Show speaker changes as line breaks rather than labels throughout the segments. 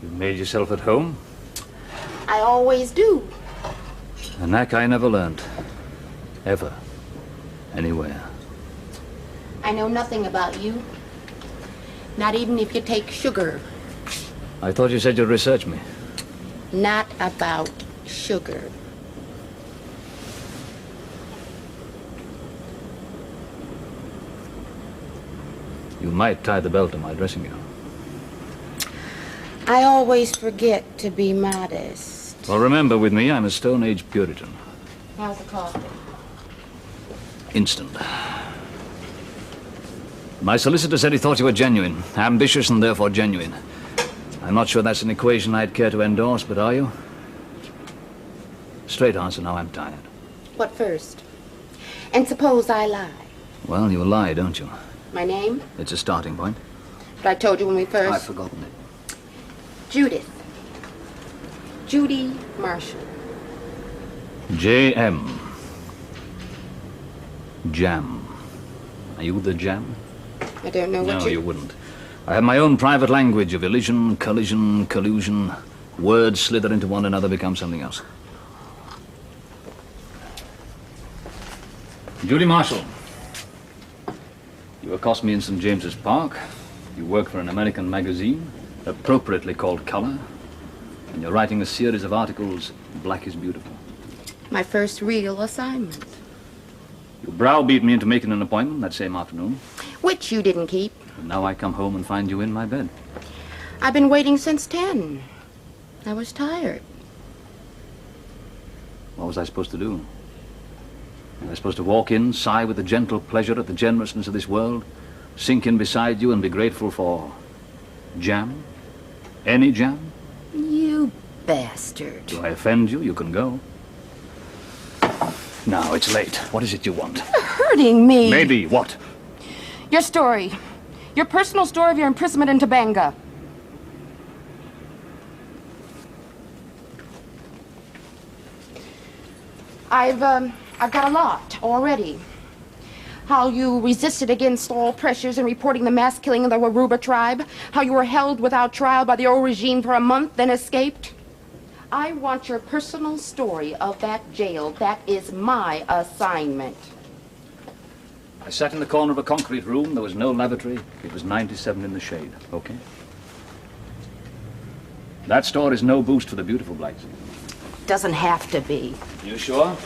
You made yourself at home?
I always do.
A knack I never learned. Ever. Anywhere.
I know nothing about you. Not even if you take sugar.
I thought you said you'd research me.
Not about sugar.
You might tie the belt to my dressing gown.
I always forget to be modest.
Well, remember, with me, I'm a Stone Age Puritan.
How's the coffee?
Instant. My solicitor said he thought you were genuine. Ambitious and therefore genuine. I'm not sure that's an equation I'd care to endorse, but are you? Straight answer, now I'm tired.
What first? And suppose I lie.
Well, you lie, don't you?
My name?
It's a starting point.
But I told you when we first...
I've forgotten it.
Judith. Judy Marshall.
J.M. Jam. Are you the jam?
I don't know what
No, you wouldn't. I have my own private language of elision, collision, collusion. Words slither into one another, become something else. Judy Marshall. You accost me in St. James's Park. You work for an American magazine, appropriately called Color. And you're writing a series of articles, Black is Beautiful.
My first real assignment.
You browbeat me into making an appointment that same afternoon.
Which you didn't keep.
And now I come home and find you in my bed.
I've been waiting since 10. I was tired.
What was I supposed to do? Was I supposed to walk in, sigh with a gentle pleasure at the generousness of this world, sink in beside you and be grateful for jam? Any jam?
You bastard.
Do I offend you? You can go. Now, it's late. What is it you want?
You're hurting me.
Maybe. What?
Your story. Your personal story of your imprisonment in Tobanga. I've got a lot already. How you resisted against all pressures in reporting the mass killing of the Waruba tribe. How you were held without trial by the old regime for a month, then escaped. I want your personal story of that jail. That is my assignment.
I sat in the corner of a concrete room. There was no lavatory. It was 97 in the shade. Okay? That story's no boost for the beautiful blacks.
Doesn't have to be.
You sure?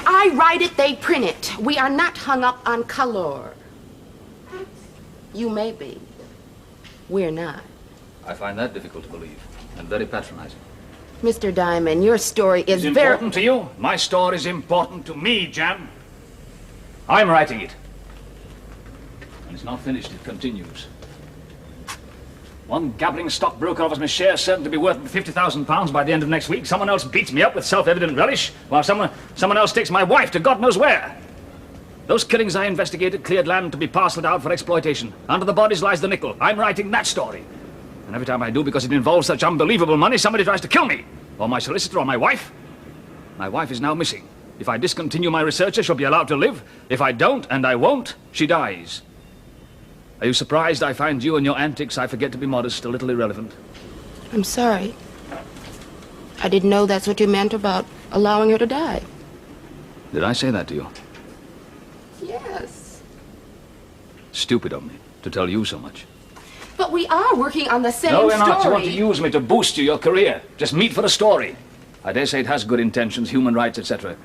I write it, they print it. We are not hung up on color. You may be. We're not.
I find that difficult to believe, and very patronizing.
Mr. Diamond, your story is
It's important to you? My story's important to me, Jam. I'm writing it. And it's not finished, it continues. One gabbling stockbroker offers me shares certain to be worth £50,000 by the end of next week. Someone else beats me up with self-evident relish, while someone else takes my wife to God knows where. Those killings I investigated cleared land to be parceled out for exploitation. Under the bodies lies the nickel. I'm writing that story. And every time I do, because it involves such unbelievable money, somebody tries to kill me. Or my solicitor, or my wife. My wife is now missing. If I discontinue my research, she'll be allowed to live. If I don't, and I won't, she dies. Are you surprised I find you and your antics, I forget to be modest, a little irrelevant?
I'm sorry. I didn't know that's what you meant about allowing her to die.
Did I say that to you?
Yes.
Stupid of me to tell you so much.
But we are working on the same
No,
story.
you're not. You want to use me to boost your career. Just meat for the story. I dare say it has good intentions, human rights, etc.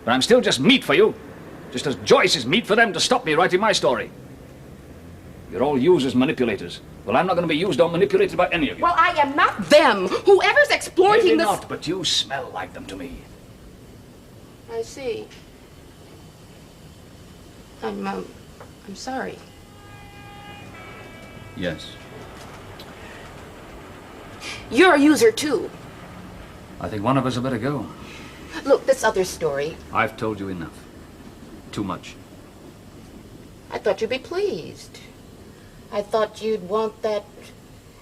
But I'm still just meat for you. Just as Joyce is meat for them to stop me writing my story. You're all users, manipulators. Well, I'm not going to be used or manipulated by any of you.
Well, I am not them. Whoever's exploiting
Maybe
this...
not, but you smell like them to me.
I see. I'm sorry.
Yes.
You're a user, too.
I think one of us had better go.
Look, this other story.
I've told you enough. Too much.
I thought you'd be pleased. I thought you'd want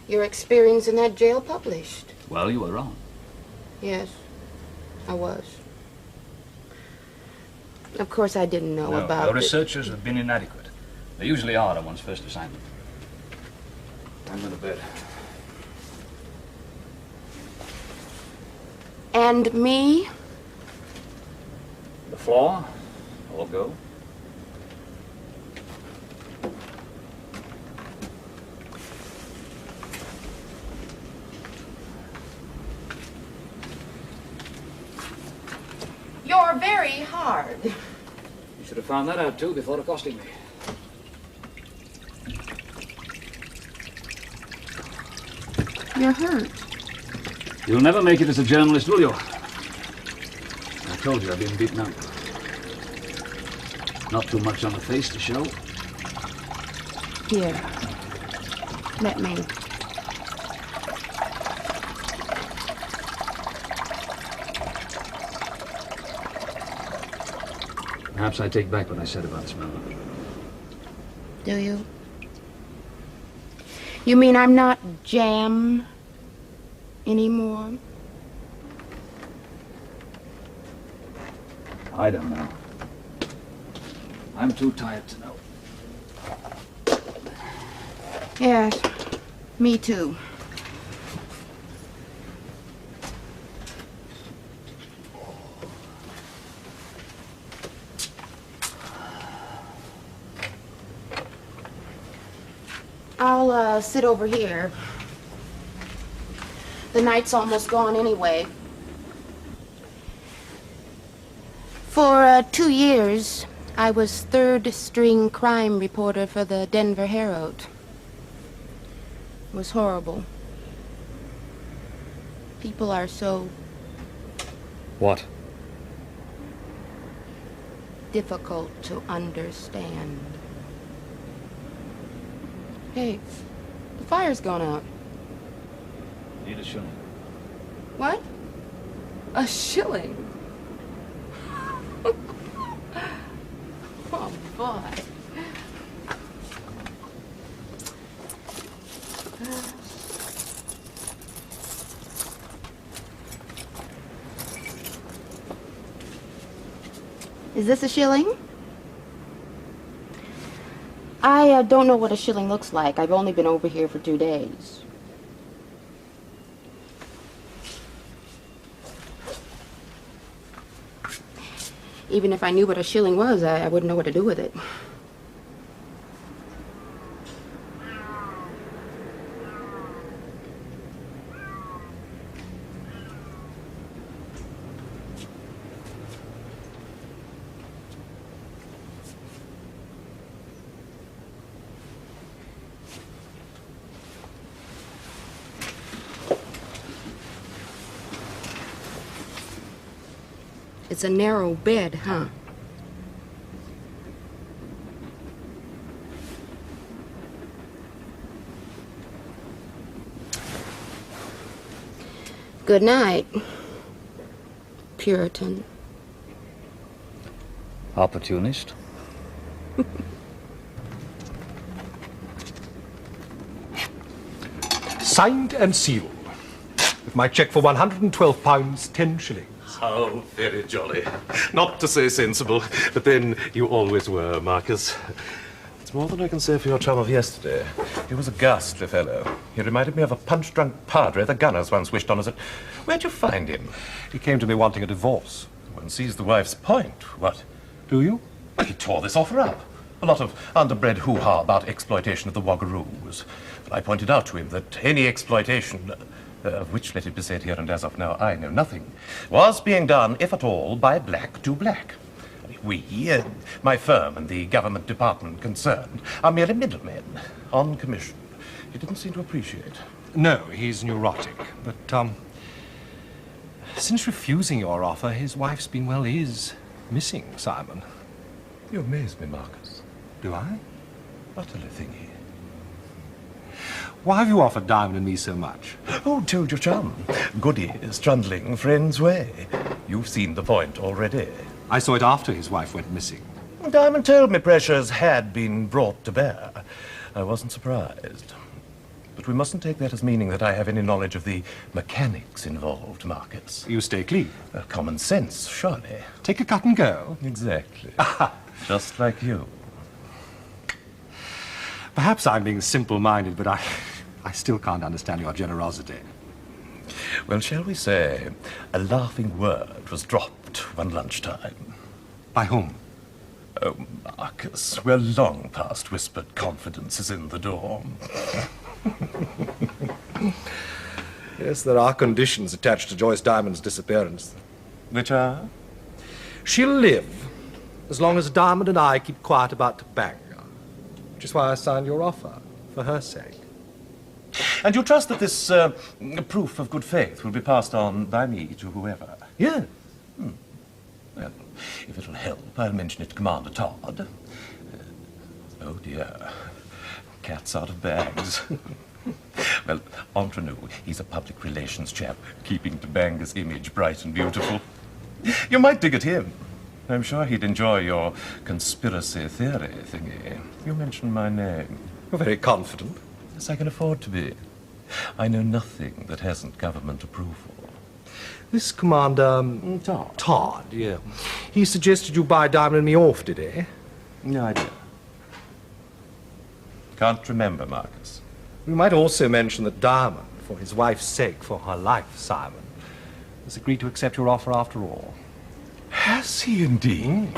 your experience in that jail published.
Well, you were wrong.
Yes, I was. Of course, I didn't know about
your researchers have been inadequate. They usually are on one's first assignment. I'm going to bed.
And me?
The floor, all go.
You're very hard.
You should have found that out, too, before accosting me.
You're hurt.
You'll never make it as a journalist, will you? I told you I've been beaten up. Not too much on the face to show.
Here. Let me.
Perhaps I take back what I said about smell.
Do you? You mean I'm not jam anymore?
I don't know. I'm too tired to know.
Yes, me too. I'll sit over here. The night's almost gone anyway. For 2 years, I was third-string crime reporter for the Denver Herald. It was horrible. People are so...
What?
difficult to understand. Hey, the fire's gone out.
Need a shilling.
What? A shilling? Oh, boy. Is this a shilling? I don't know what a shilling looks like. I've only been over here for 2 days. Even if I knew what a shilling was, I wouldn't know what to do with it. It's a narrow bed, huh? Good night, Puritan.
Opportunist.
Signed and sealed. With my cheque for £112, 10 shillings.
How very jolly. Not to say sensible, but then you always were, Marcus. It's more than I can say for your chum of yesterday. He was a ghastly fellow. He reminded me of a punch-drunk padre the gunners once wished on us at... Where'd you find him?
He came to me wanting a divorce.
One sees the wife's point. What?
Do you?
Well, he tore this offer up. A lot of underbred hoo-ha about exploitation of the Wagaroos. But I pointed out to him that any exploitation... of which, let it be said here and as of now, I know nothing, was being done, if at all, by black to black. We, my firm and the government department concerned, are merely middlemen, on commission. He didn't seem to appreciate.
No, he's neurotic. But, since refusing your offer, his wife's been, well, is missing, Simon.
You amaze me, Marcus.
Do I?
Utterly thingy.
Why have you offered Diamond and me so much?
Oh, told your chum. Goodies, trundling friend's way. You've seen the point already.
I saw it after his wife went missing.
Diamond told me pressures had been brought to bear. I wasn't surprised. But we mustn't take that as meaning that I have any knowledge of the mechanics involved, Marcus.
You stay clean.
Common sense, surely.
Take a cut and go.
Exactly. Just like you.
Perhaps I'm being simple-minded, but I still can't understand your generosity.
Well, shall we say, a laughing word was dropped one lunchtime.
By whom?
Oh, Marcus, we're long past whispered confidences in the dorm.
Yes, there are conditions attached to Joyce Diamond's disappearance.
Which are?
She'll live as long as Diamond and I keep quiet about Topanga, which is why I signed your offer, for her sake.
And you trust that this proof of good faith will be passed on by me to whoever?
Yes.
Well, if it'll help, I'll mention it to Commander Todd. Oh, dear. Cat's out of bags. Well, entre nous, he's a public relations chap, keeping Tobanga's image bright and beautiful. You might dig at him. I'm sure he'd enjoy your conspiracy theory thingy. You mentioned my name.
You're very confident.
Yes, I can afford to be. I know nothing that hasn't government approval.
This Commander...
Todd.
Todd, yeah. He suggested you buy Diamond and me off, did he?
No idea. Can't remember, Marcus.
We might also mention that Diamond, for his wife's sake, for her life, Simon, has agreed to accept your offer after all.
Has he indeed?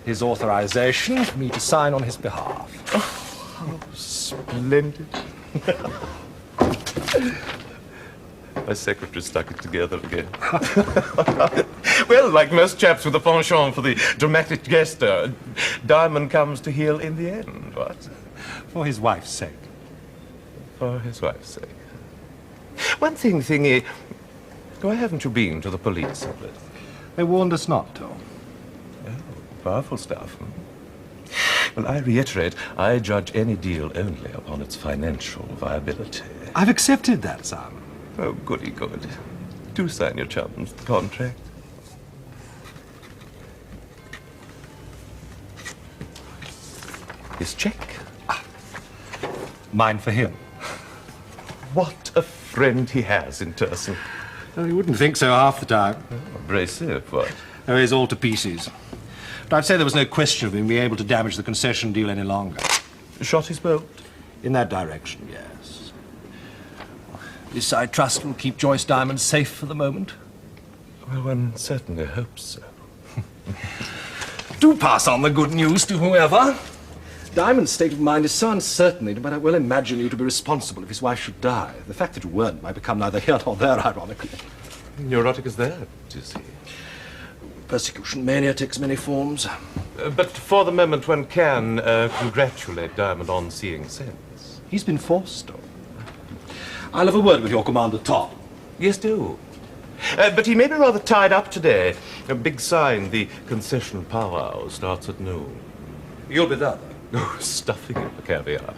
His authorization for me to sign on his behalf.
Oh, splendid. My secretary stuck it together again. Well, like most chaps with a penchant for the dramatic gesture, Diamond comes to heel in the end, what?
For his wife's sake.
For his wife's sake. One thing, Thingy, why haven't you been to the police of it?
They warned us not to.
Oh, powerful stuff. Well, I reiterate, I judge any deal only upon its financial viability.
I've accepted that, Simon.
Oh, goody good. Do sign your chum's contract. His check.
Mine for him.
What a friend he has in Terson.
Well, you wouldn't think so half the time.
Abrasive, what?
Oh, he's all to pieces. But I'd say there was no question of him being able to damage the concession deal any longer.
Shot his bolt?
In that direction, yes. This, I trust, will keep Joyce Diamond safe for the moment.
Well, one certainly hopes so.
Do pass on the good news to whoever. Diamond's state of mind is so uncertain but I well imagine you to be responsible if his wife should die. The fact that you weren't might become neither here nor there, ironically.
Neurotic as that, is he?
Persecution mania takes many forms.
But for the moment, one can congratulate Diamond on seeing sense.
He's been forced to. I'll have a word with your Commander Todd.
Yes, do. But he may be rather tied up today. A big sign, the concession powwow starts at noon.
You'll be there, though.
Oh, stuffing it for caviar.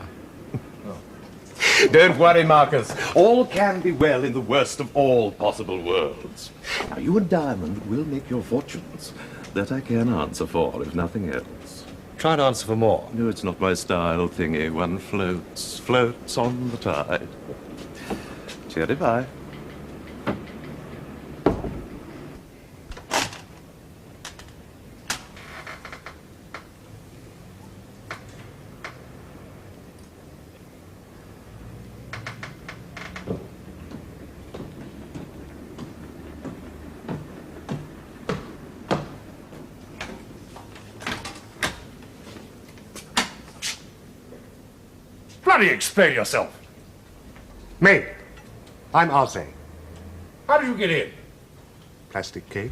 Don't worry, Marcus. All can be well in the worst of all possible worlds. Now, you and Diamond will make your fortunes. That I can answer for, if nothing else.
Try and answer for more.
No, it's not my style, Thingy. One floats on the tide. Cheery bye.
Bloody explain yourself.
Me. I'm Ozzy.
How did you get in?
Plastic key.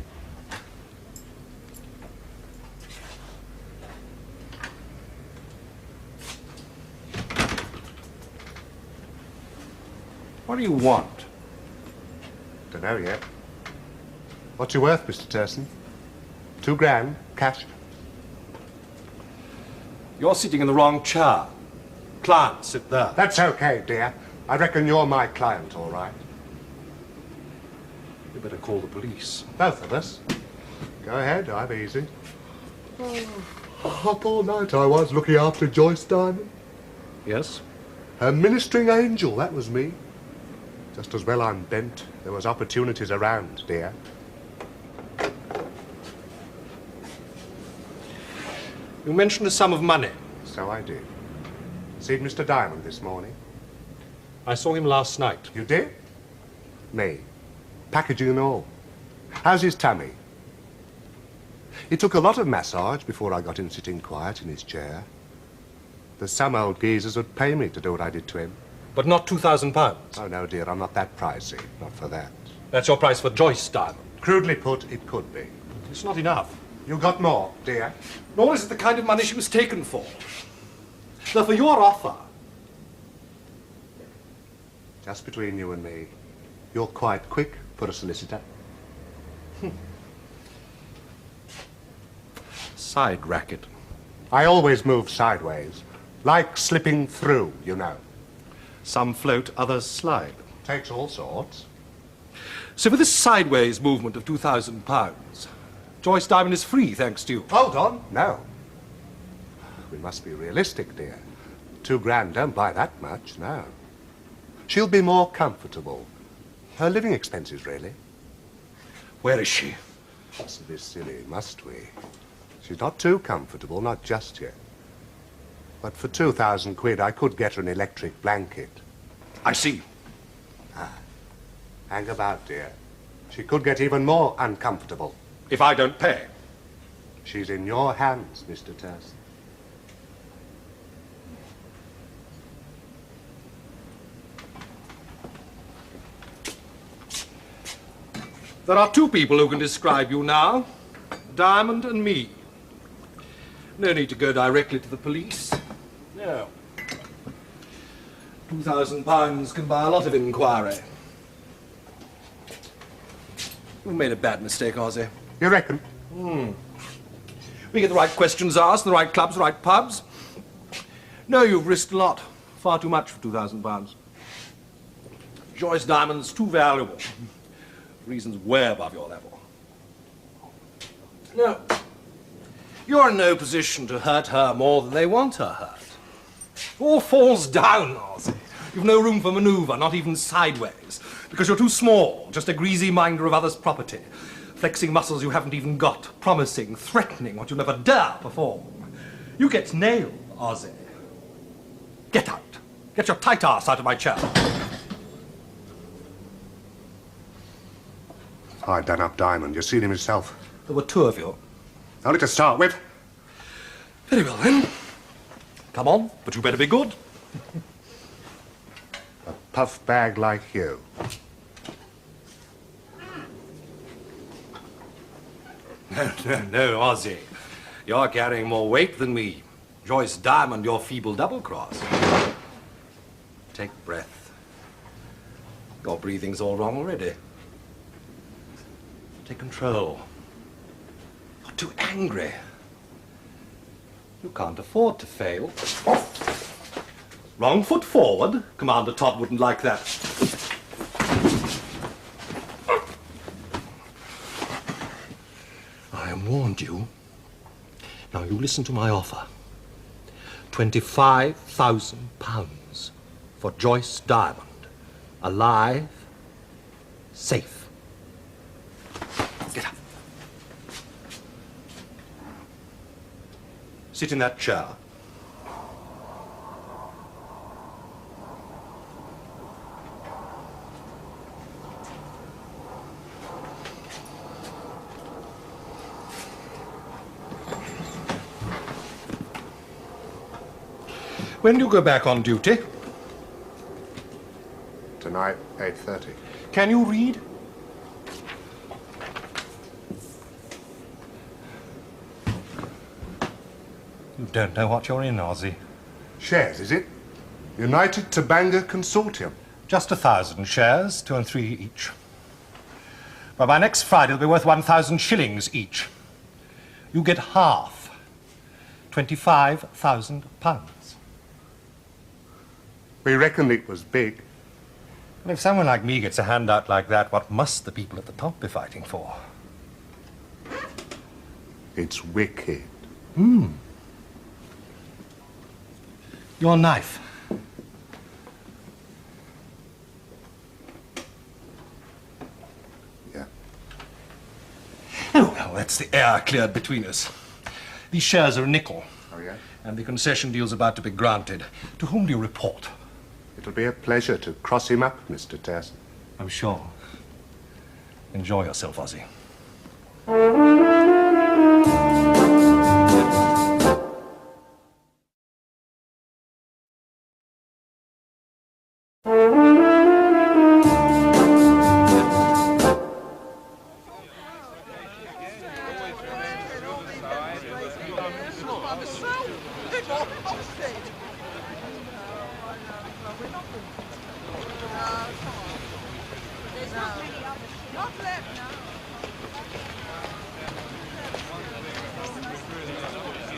What do you want?
Don't know yet. What's your worth, Mr. Terson? $2 grand, cash.
You're sitting in the wrong chair. Client, sit there.
That's okay, dear. I reckon you're my client, all right.
You better call the police.
Both of us. Go ahead, I'm easy. Up all night I was looking after Joyce Diamond.
Yes?
Her ministering angel, that was me. Just as well I'm bent. There was opportunities around, dear.
You mentioned a sum of money.
So I did. Seen Mr. Diamond this morning?
I saw him last night.
You did? Me. Packaging and all. How's his tummy? It took a lot of massage before I got him sitting quiet in his chair. There's some old geezers would pay me to do what I did to him.
But not £2,000.
Oh, no, dear, I'm not that pricey. Not for that.
That's your price for Joyce Diamond.
Crudely put, it could be.
It's not enough.
You got more, dear?
Nor is it the kind of money she was taken for. Though for your offer...
Just between you and me, you're quite quick for a solicitor.
Side racket.
I always move sideways. Like slipping through, you know.
Some float, others slide.
Takes all sorts.
So for this sideways movement of £2,000, Joyce Diamond is free, thanks to you.
Hold on. No. We must be realistic, dear. £2,000 don't buy that much, no. She'll be more comfortable. Her living expenses, really.
Where is she?
Mustn't be silly, must we? She's not too comfortable, not just yet. But for 2,000 quid, I could get her an electric blanket.
I see.
Hang about, dear. She could get even more uncomfortable.
If I don't pay.
She's in your hands, Mr. Terson.
There are two people who can describe you now. Diamond and me. No need to go directly to the police. No. £2,000 can buy a lot of inquiry. We've made a bad mistake, Ozzy.
You reckon?
We get the right questions asked, the right clubs, the right pubs. No, you've risked a lot. Far too much for £2,000. Joyce Diamond's too valuable. Reasons way above your level. No. You're in no position to hurt her more than they want her hurt. All falls down, Ozzy. You've no room for manoeuvre, not even sideways, because you're too small, just a greasy minder of others' property, flexing muscles you haven't even got, promising, threatening what you never dare perform. You get nailed, Ozzy. Get out. Get your tight ass out of my chair.
I done up Diamond. You've seen him yourself.
There were two of you.
Only to start with.
Very well, then. Come on, but you better be good.
A puff bag like you.
No, Ozzy. You're carrying more weight than me. Joyce Diamond, your feeble double-cross. Take breath. Your breathing's all wrong already. Take control. You're too angry. You can't afford to fail. Wrong foot forward. Commander Todd wouldn't like that. I have warned you. Now you listen to my offer. £25,000 for Joyce Diamond. Alive, safe. Get up. Sit in that chair. When do you go back on duty?
Tonight, 8:30.
Can you read? You don't know what you're in, Ozzy.
Shares, is it? United Tobanga Consortium.
Just 1,000 shares, 2 and 3 each. But by next Friday, they'll be worth 1,000 shillings each. You get half. £25,000.
We reckoned it was big.
And if someone like me gets a handout like that, what must the people at the top be fighting for?
It's wicked.
Your knife.
Yeah.
Oh, well, that's the air cleared between us. These shares are a nickel.
Oh, yeah?
And the concession deal's about to be granted. To whom do you report?
It'll be a pleasure to cross him up, Mr. Terson.
I'm sure. Enjoy yourself, Ozzy.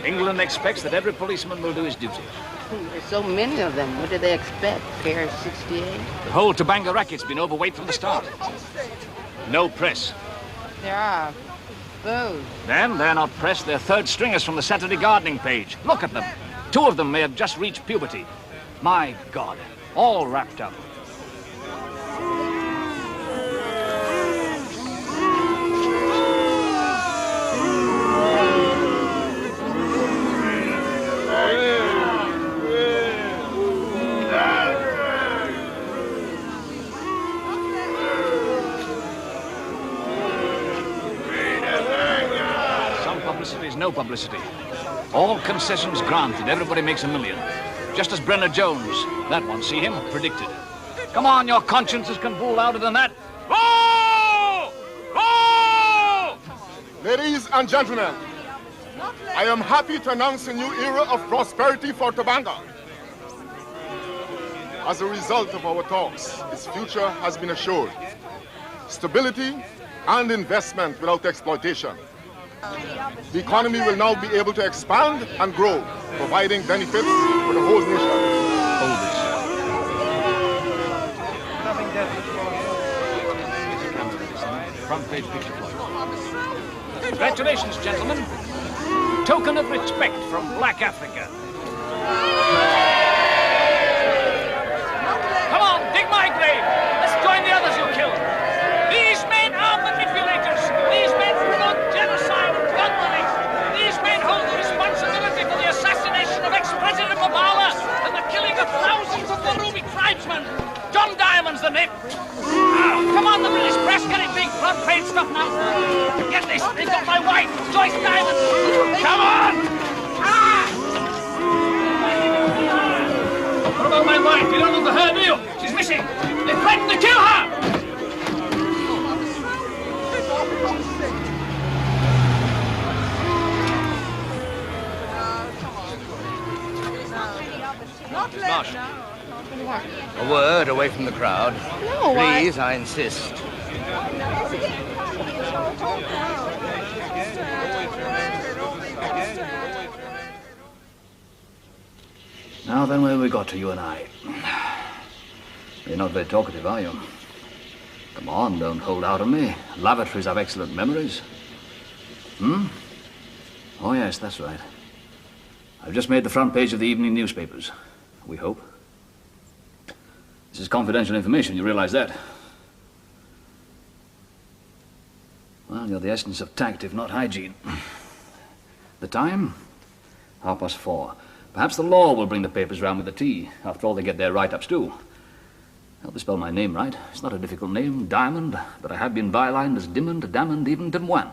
England expects that every policeman will do his duty.
There's so many of them. What do they expect? Pair 68?
The whole Tobanga racket's been overweight from the start. No press.
There are. Those.
Then they're not press, they're third stringers from the Saturday gardening page. Look at them. 2 of them may have just reached puberty. My God, all wrapped up. No publicity. All concessions granted. Everybody makes $1 million. Just as Brenner-Jones, that one, see him, predicted. Come on, your consciences can bull louder than that. Oh! Oh!
Ladies and gentlemen, I am happy to announce a new era of prosperity for Tobanga. As a result of our talks, its future has been assured. Stability and investment without exploitation. The economy will now be able to expand and grow, providing benefits for the whole nation.
Hold this. Front page picture for you. Congratulations, gentlemen. Token of respect from Black Africa. Come on, dig my grave. Let's join the others you killed. These men are manipulators. These men promote genocide and gun money. These men hold the responsibility for the assassination of ex-President Mabala and the killing of thousands of the Ruby tribesmen. John Diamond's the name. Come on, the British press, get it big front page stuff now. Get this, they've got my wife, Joyce Diamond. Come on! What about my wife? You don't look at her, do you? She's missing. They threatened to kill her.
Marsh, a word away from the crowd.
No,
Please, I insist.
Now then, where we got to, you and I? You're not very talkative, are you? Come on, don't hold out on me. Lavatories have excellent memories. Oh, yes, that's right. I've just made the front page of the evening newspapers. We hope. This is confidential information, you realize that? Well, you're the essence of tact, if not hygiene. The time? 4:30. Perhaps the law will bring the papers round with the tea. After all, they get their write-ups too. Help me spell my name right. It's not a difficult name, Diamond, but I have been bylined as Dimmond, Damond, even Dimwan.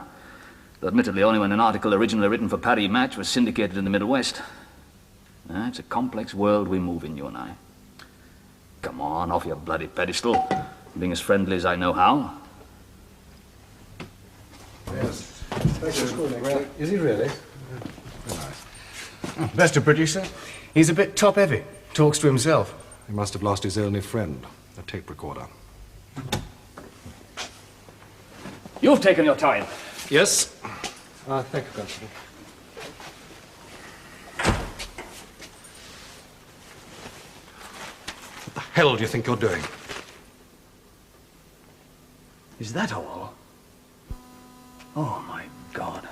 Though admittedly only when an article originally written for Paris Match was syndicated in the Middle West. It's a complex world we move in, you and I. Come on, off your bloody pedestal. Being as friendly as I know how.
Yes. Thanks for calling. Is he really?
Best of producer. He's a bit top-heavy. Talks to himself.
He must have lost his only friend, a tape recorder.
You've taken your time.
Yes. Thank you, Constable. What the hell do you think you're doing?
Is that all? Oh, my God.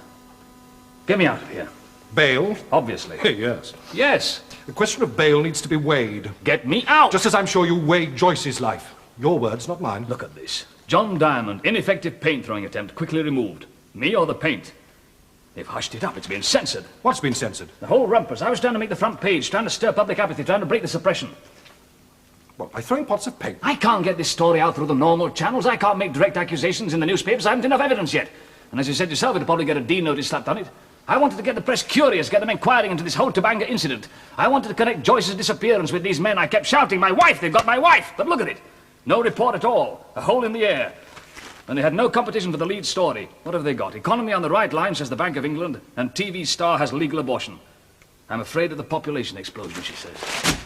Get me out of here.
Bail?
Obviously.
Yes.
Yes.
The question of bail needs to be weighed.
Get me out!
Just as I'm sure you weighed Joyce's life. Your words, not mine.
Look at this. John Diamond, ineffective paint-throwing attempt, quickly removed. Me or the paint? They've hushed it up. It's been censored.
What's been censored?
The whole rumpus. I was trying to make the front page, trying to stir public apathy, trying to break the suppression.
What, by throwing pots of paint?
I can't get this story out through the normal channels. I can't make direct accusations in the newspapers. I haven't enough evidence yet. And as you said yourself, it'll probably get a D notice slapped on it. I wanted to get the press curious, get them inquiring into this whole Tabanga incident. I wanted to connect Joyce's disappearance with these men. I kept shouting, my wife, they've got my wife. But look at it. No report at all. A hole in the air. And they had no competition for the lead story. What have they got? Economy on the right line, says the Bank of England, and TV star has legal abortion. I'm afraid of the population explosion, she says.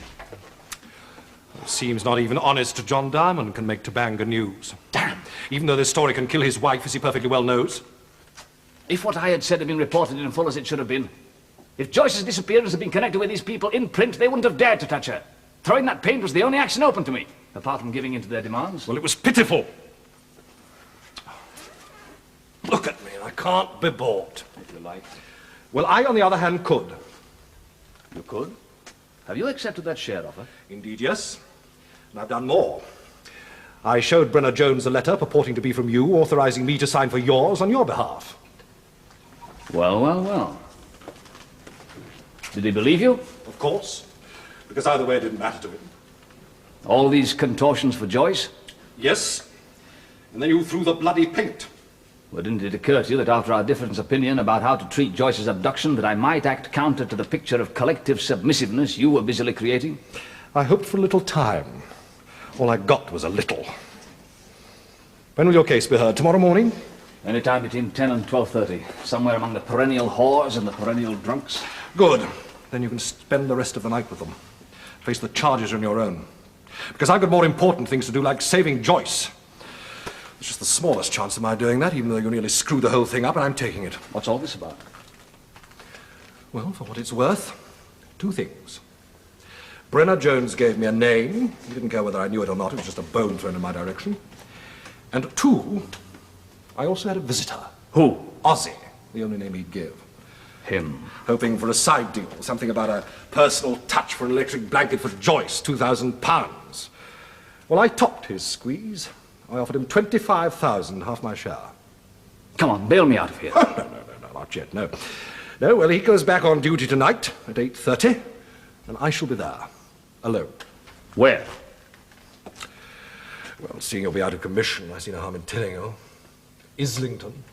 It seems not even honest John Diamond can make Tabanga news. Damn! Even though this story can kill his wife, as he perfectly well knows.
If what I had said had been reported in full as it should have been, if Joyce's disappearance had been connected with these people in print, they wouldn't have dared to touch her. Throwing that paint was the only action open to me, apart from giving in to their demands.
Well, it was pitiful. Look at me, I can't be bought.
If you like.
Well, I, on the other hand, could.
You could? Have you accepted that share offer?
Indeed, yes. And I've done more. I showed Brenner-Jones a letter purporting to be from you, authorizing me to sign for yours on your behalf.
Well, well, well. Did he believe you?
Of course. Because either way it didn't matter to him.
All these contortions for Joyce?
Yes. And then you threw the bloody paint.
Well, didn't it occur to you that after our difference of opinion about how to treat Joyce's abduction, that I might act counter to the picture of collective submissiveness you were busily creating?
I hoped for a little time. All I got was a little. When will your case be heard? Tomorrow morning?
Any time between 10 and 12:30. Somewhere among the perennial whores and the perennial drunks.
Good. Then you can spend the rest of the night with them. Face the charges on your own. Because I've got more important things to do, like saving Joyce. There's just the smallest chance of my doing that, even though you nearly screwed the whole thing up, and I'm taking it.
What's all this about?
Well, for what it's worth, two things. Brenner-Jones gave me a name. He didn't care whether I knew it or not. It was just a bone thrown in my direction. And two, I also had a visitor.
Who?
Ozzy, the only name he'd give.
Him.
Hoping for a side deal, something about a personal touch for an electric blanket for Joyce, £2,000. Well, I topped his squeeze. I offered him 25,000, half my share.
Come on, bail me out of here.
Oh, no, not yet, no. No, well, he goes back on duty tonight at 8:30, and I shall be there, alone.
Where?
Well, seeing you'll be out of commission, I see no harm in telling you. Islington,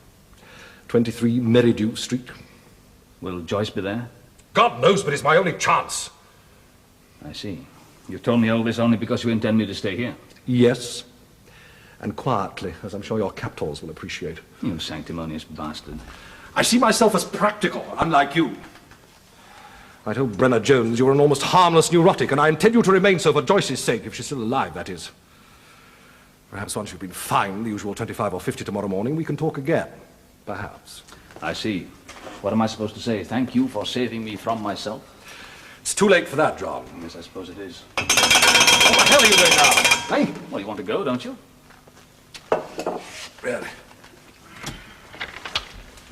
23 Merridew Street.
Will Joyce be there?
God knows, but it's my only chance.
I see. You've told me all this only because you intend me to stay here.
Yes, and quietly, as I'm sure your captors will appreciate.
You sanctimonious bastard.
I see myself as practical, unlike you. I told Brenner-Jones you're an almost harmless neurotic, and I intend you to remain so for Joyce's sake, if she's still alive, that is. Perhaps once you've been fined the usual 25 or 50 tomorrow morning, we can talk again. Perhaps.
I see. What am I supposed to say? Thank you for saving me from myself?
It's too late for that, John.
Yes, I suppose it is.
What the hell are you doing now?
Hey, well, you want to go, don't you?
Really?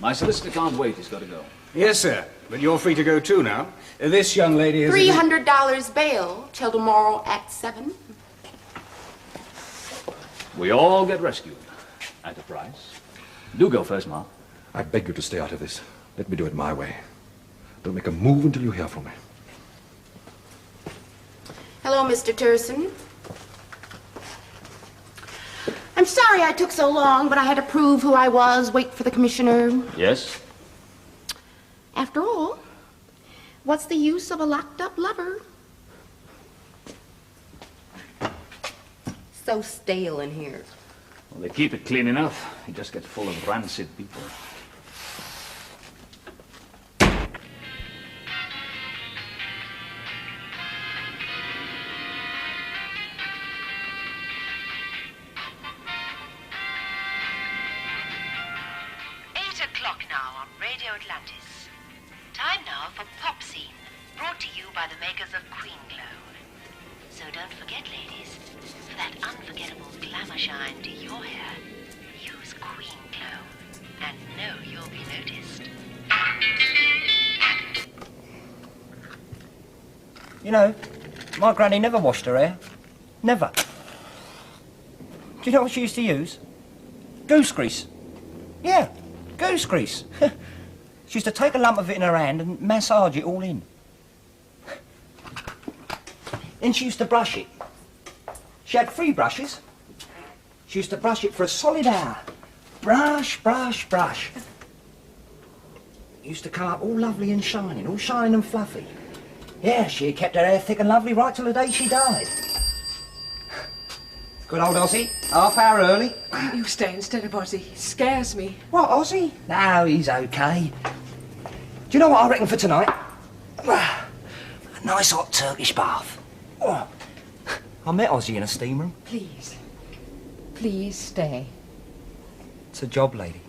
My solicitor can't wait. He's got to go.
Yes, sir. But you're free to go too now. This young lady is...
$300 bail till tomorrow at 7.
We all get rescued. At a price. Do go first, Ma.
I beg you to stay out of this. Let me do it my way. Don't make a move until you hear from me.
Hello, Mr. Terson. I'm sorry I took so long, but I had to prove who I was, wait for the commissioner.
Yes?
After all, what's the use of a locked-up lover? So stale in here.
Well, they keep it clean enough. It just gets full of rancid people.
Now on Radio Atlantis. Time now for Pop Scene, brought to you by the makers of Queen Glow. So don't forget, ladies, for that unforgettable glamour shine to your hair, use Queen Glow, and know you'll be noticed.
You know, my granny never washed her hair. Never. Do you know what she used to use? Goose grease. Yeah. Goose grease. She used to take a lump of it in her hand and massage it all in. Then she used to brush it. She had 3 brushes. She used to brush it for a solid hour. Brush, brush, brush. It used to come up all lovely and shining, all shining and fluffy. Yeah, she kept her hair thick and lovely right till the day she died. Good old Ozzy, half hour early.
You stay instead of Ozzy. He scares me.
What, Ozzy? No, he's okay. Do you know what I reckon for tonight? A nice hot Turkish bath. Oh. I met Ozzy in a steam room.
Please. Please stay.
It's a job, lady.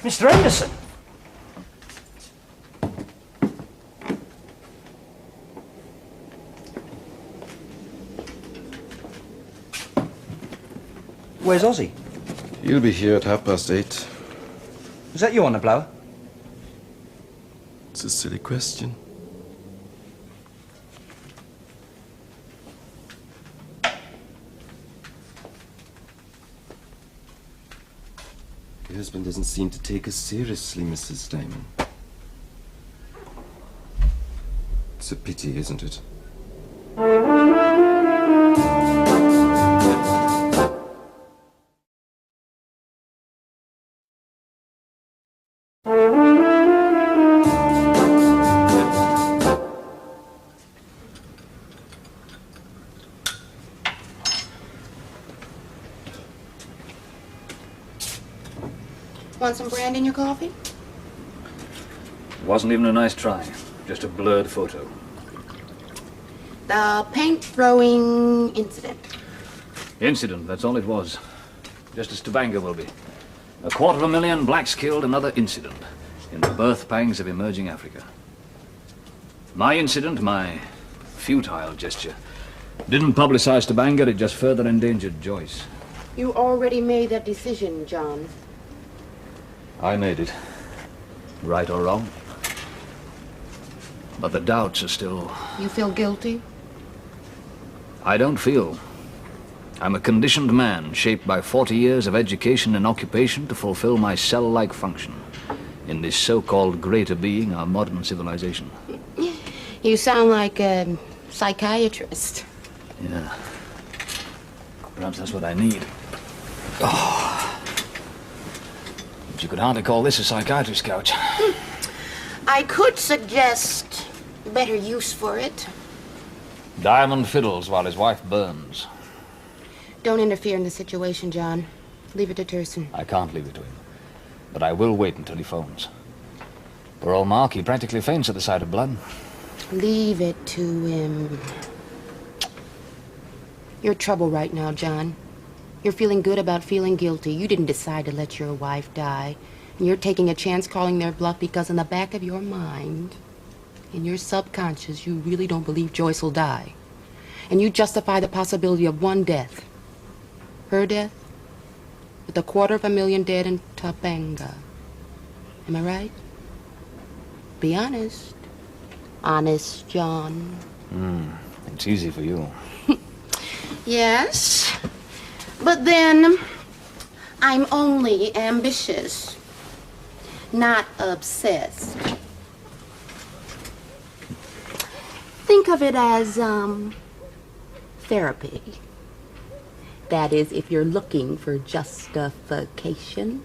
Mr. Henderson. Where's Ozzy?
He'll be here at 8:30.
Is that you on the blower?
It's a silly question. Your husband doesn't seem to take us seriously, Mrs. Diamond. It's a pity, isn't it?
Want some brand in your coffee?
It wasn't even a nice try. Just a blurred photo.
The paint-throwing incident.
Incident, that's all it was. Just as Stavanger will be. 250,000 blacks killed, another incident. In the birth pangs of emerging Africa. My incident, my futile gesture, didn't publicize Stavanger, it just further endangered Joyce.
You already made that decision, John.
I made it. Right or wrong. But the doubts are still...
You feel guilty?
I don't feel. I'm a conditioned man, shaped by 40 years of education and occupation to fulfill my cell-like function in this so-called greater being, our modern civilization.
You sound like a psychiatrist.
Yeah. Perhaps that's what I need. Oh. But you could hardly call this a psychiatrist's couch.
I could suggest better use for it.
Diamond fiddles while his wife burns.
Don't interfere in the situation, John. Leave it to Terson.
I can't leave it to him. But I will wait until he phones. Poor old Mark, he practically faints at the sight of blood.
Leave it to him. You're in trouble right now, John. You're feeling good about feeling guilty. You didn't decide to let your wife die. And you're taking a chance calling their bluff because in the back of your mind, in your subconscious, you really don't believe Joyce will die. And you justify the possibility of one death. Her death? With 250,000 dead in Topanga. Am I right? Be honest. Honest, John.
It's easy for you.
Yes. But then, I'm only ambitious, not obsessed. Think of it as, therapy. That is, if you're looking for justification.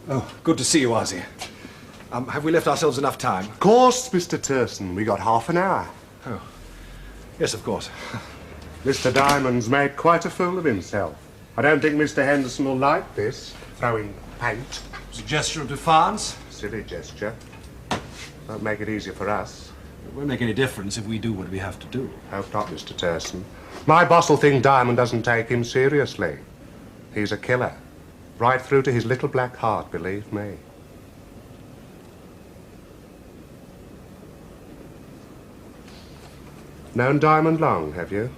Oh, good to see you, Ozzy. Have we left ourselves enough time?
Of course, Mr. Terson. We got half an hour.
Oh, yes, of course.
Mr. Diamond's made quite a fool of himself. I don't think Mr. Henderson will like this, throwing paint.
It's a gesture of defiance.
Silly gesture. Won't make it easier for us.
It won't make any difference if we do what we have to do.
Hope not, Mr. Terson. My boss will think Diamond doesn't take him seriously. He's a killer. Right through to his little black heart, believe me. Known Diamond long, have you?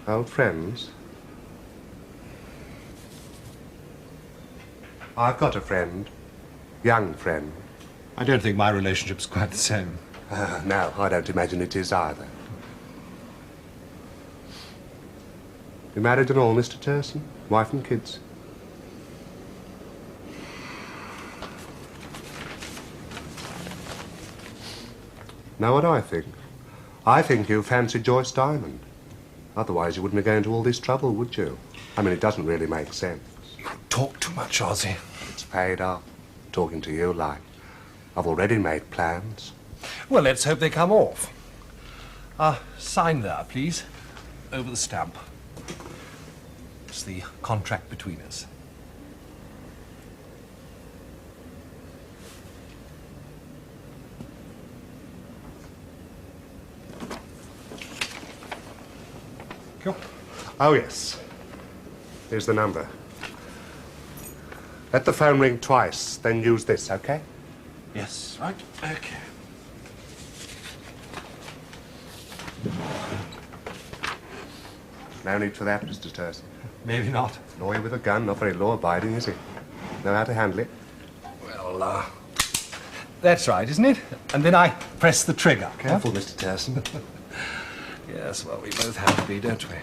Old friends? I've got a friend. Young friend.
I don't think my relationship's quite the same.
No, I don't imagine it is either. You married and all, Mr. Terson? Wife and kids? Know what I think? I think you fancy Joyce Diamond. Otherwise you wouldn't be going to all this trouble, would you? I mean, it doesn't really make sense.
You talk too much, Ozzy.
It's paid off. Talking to you like. I've already made plans.
Well, let's hope they come off. Sign there, please. Over the stamp. It's the contract between us. Cool.
Oh, yes. Here's the number. Let the phone ring twice, then use this, okay?
Yes, right. Okay.
No need for that, Mr. Terson.
Maybe not.
Lawyer with a gun, not very law-abiding, is he? Know how to handle it?
Well, that's right, isn't it? And then I press the trigger.
Careful, Mr. Terson.
Yes, well, we both have to be, don't we?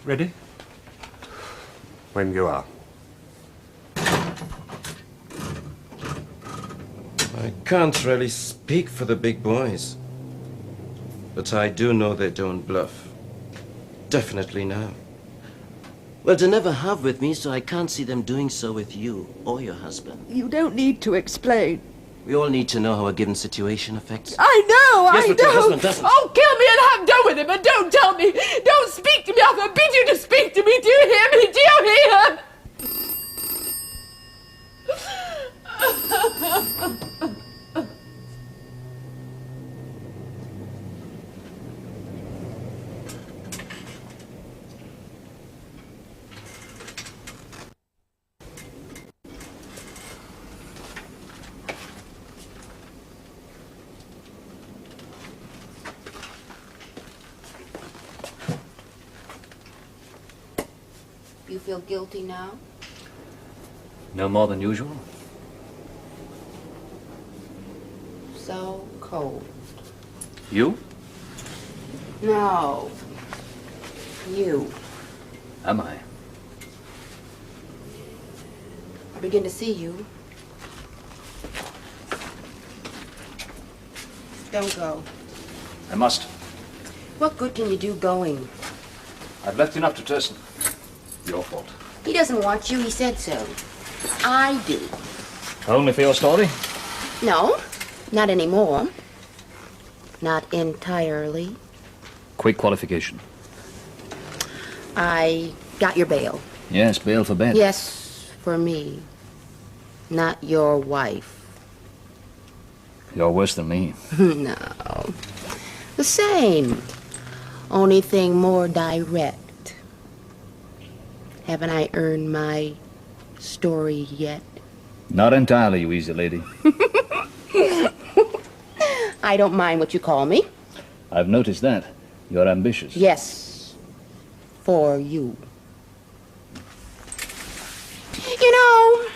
Ready?
When you are.
I can't really speak for the big boys. But I do know they don't bluff. Definitely now.
Well, they never have with me, so I can't see them doing so with you or your husband.
You don't need to explain.
We all need to know how a given situation affects.
I know,
Yes,
I
but
know.
your husband doesn't.
Oh, kill me and have done with him, and don't tell me. Don't speak to me. I forbid you to speak to me. Do you hear me? Do you hear?
You feel guilty now?
No more than usual.
So cold.
You?
No. You.
Am I?
I begin to see you. Don't go.
I must.
What good can you do going?
I've left enough to Terson. Your fault.
He doesn't want you, he said so. I do.
Only for your story?
No, not anymore. Not entirely.
Quick qualification.
I got your bail.
Yes, bail for bed.
Yes, for me. Not your wife.
You're worse than me.
No. The same. Only thing more direct. Haven't I earned my story yet?
Not entirely, you easy lady.
I don't mind what you call me.
I've noticed that. You're ambitious.
Yes. For you. You know,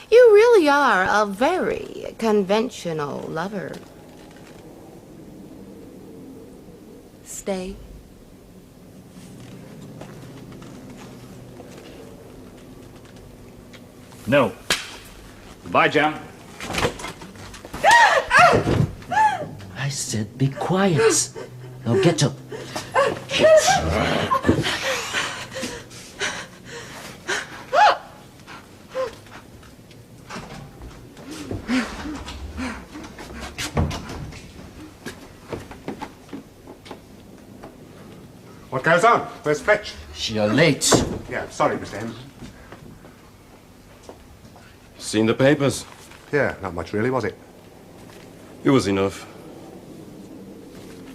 you really are a very conventional lover. Stay.
No. Goodbye, Jam.
I said be quiet. Now get up.
What goes on? Where's Fletch?
You're late.
Yeah, sorry, Mr. Henderson.
Seen the papers?
Yeah, not much really, was it?
It was enough.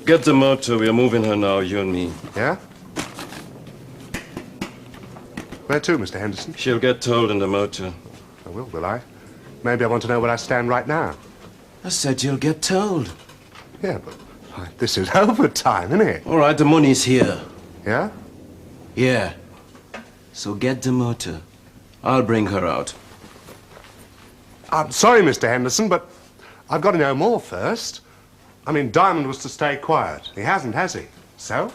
Get the motor. We are moving her now, you and me.
Yeah? Where to, Mr. Henderson?
She'll get told in the motor.
I will I? Maybe I want to know where I stand right now.
I said you'll get told.
Yeah, but this is overtime, isn't it?
All right, the money's here.
Yeah?
Yeah. So get the motor. I'll bring her out.
I'm sorry, Mr. Henderson, but I've got to know more first. I mean, Diamond was to stay quiet. He hasn't, has he? So?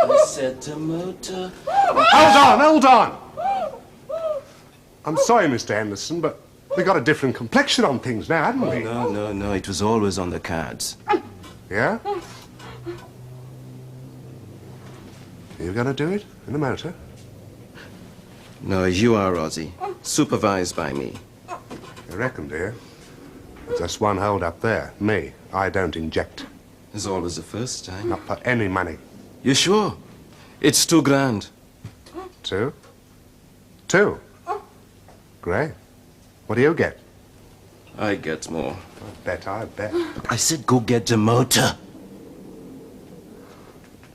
I said the motor.
Hold on! I'm sorry, Mr. Henderson, but we got a different complexion on things now, haven't we?
No. It was always on the cards.
Yeah? Are you going to do it in the motor?
No, you are, Ozzy. Supervised by me.
You reckon, dear? There's just one hold up there. Me. I don't inject.
There's always the first time.
Not for any money.
You sure? It's $2 grand.
2? 2? Great. What do you get?
I get more.
I bet.
I said go get the motor.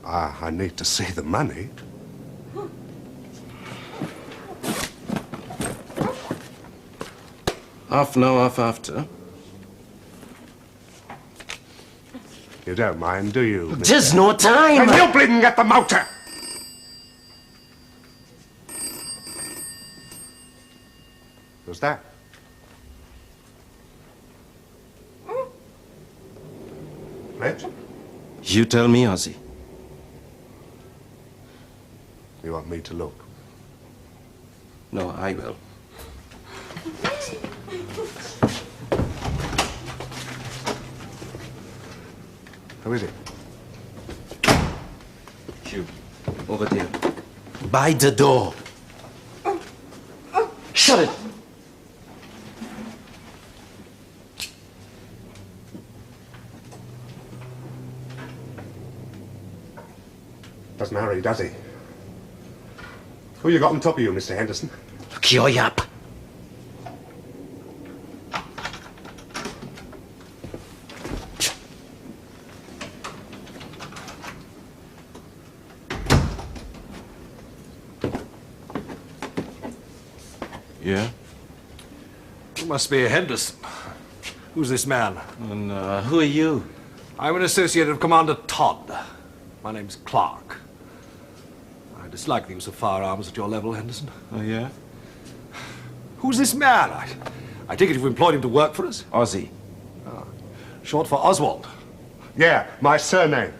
I need to see the money.
Half now, half after.
You don't mind, do you?
There's no time!
Then you bleeding get the motor! Who's that? Rich?
You tell me, Ozzy.
You want me to look?
No, I will.
Who is it?
You. Over there.
By the door. Shut it.
Doesn't hurry, does he? Who you got on top of you, Mr. Henderson?
Cure up.
Yeah?
You must be a Henderson. Who's this man?
And who are you?
I'm an associate of Commander Todd. My name's Clark. I dislike the use of firearms at your level, Henderson.
Oh, yeah?
Who's this man? I take it you've employed him to work for us?
Ozzy.
Short for Oswald.
Yeah, my surname.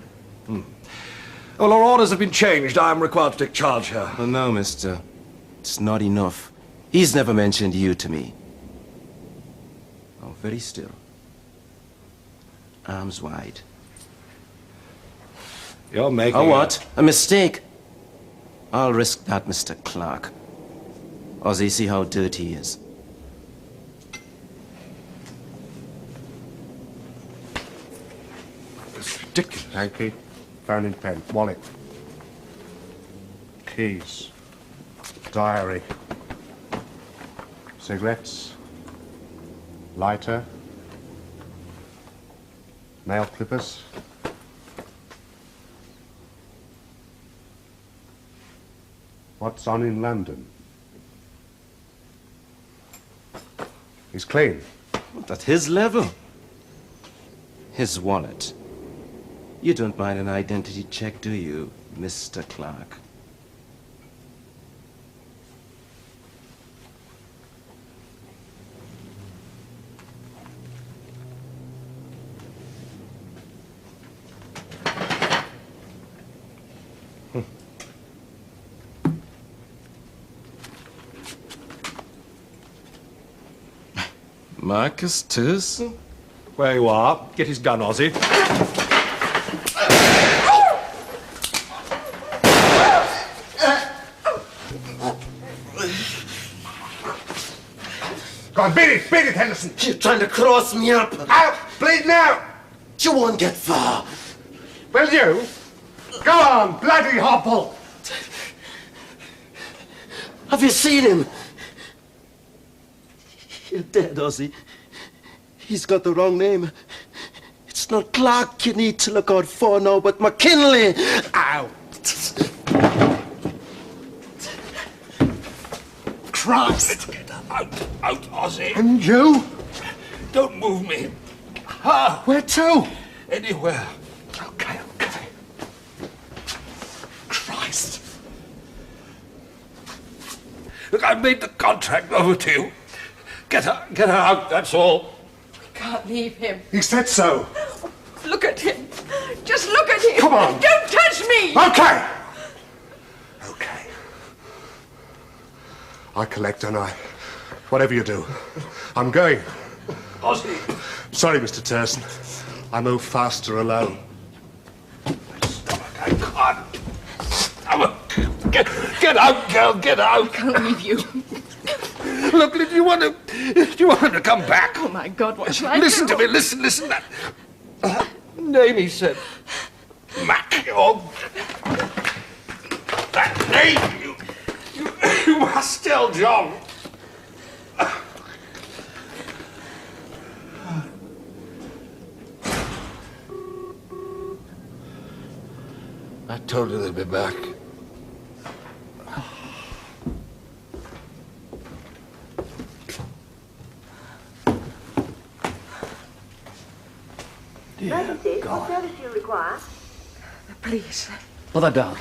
Well, our orders have been changed. I am required to take charge here.
Oh, no, mister. It's not enough. He's never mentioned you to me. Oh, very still. Arms wide.
You're making
a what? A mistake. I'll risk that, Mr. Clark. Ozzy, see how dirty he is.
It's ridiculous.
Hanky, phone and pen, wallet, keys, diary, cigarettes, lighter, nail clippers. What's on in London? He's clean.
At his level. His wallet. You don't mind an identity check, do you, Mr. Clark? Marcus Terson?
Where you are. Get his gun, Ozzy.
Go on, beat it, Henderson!
You're trying to cross me up.
Out! Bleed now!
You won't get far.
Will you? Go on, bloody hopple!
Have you seen him? You're dead, Ozzy. He's got the wrong name. It's not Clark you need to look out for now, but McKinley. Ow!
Christ! Get out, Ozzy.
And you?
Don't move me.
Where to?
Anywhere.
Okay.
Christ! Look, I've made the contract over to you. Get her out, that's all.
We can't leave him.
He said so.
Look at him. Just look at him.
Come on.
Don't touch me.
Okay. Okay. I collect, don't I? Whatever you do. I'm going.
Ozzy.
Sorry, Mr. Terson. I move faster alone.
I can't. Get out, girl, get out.
I can't leave you.
Look, do you want him to come back?
Oh, my God, what shall I
Listen
do?
to me, listen. That name he said. Mac, that name, you must tell John. I told you they'd be back.
Emergency, what service do you require?
Please.
Mother down.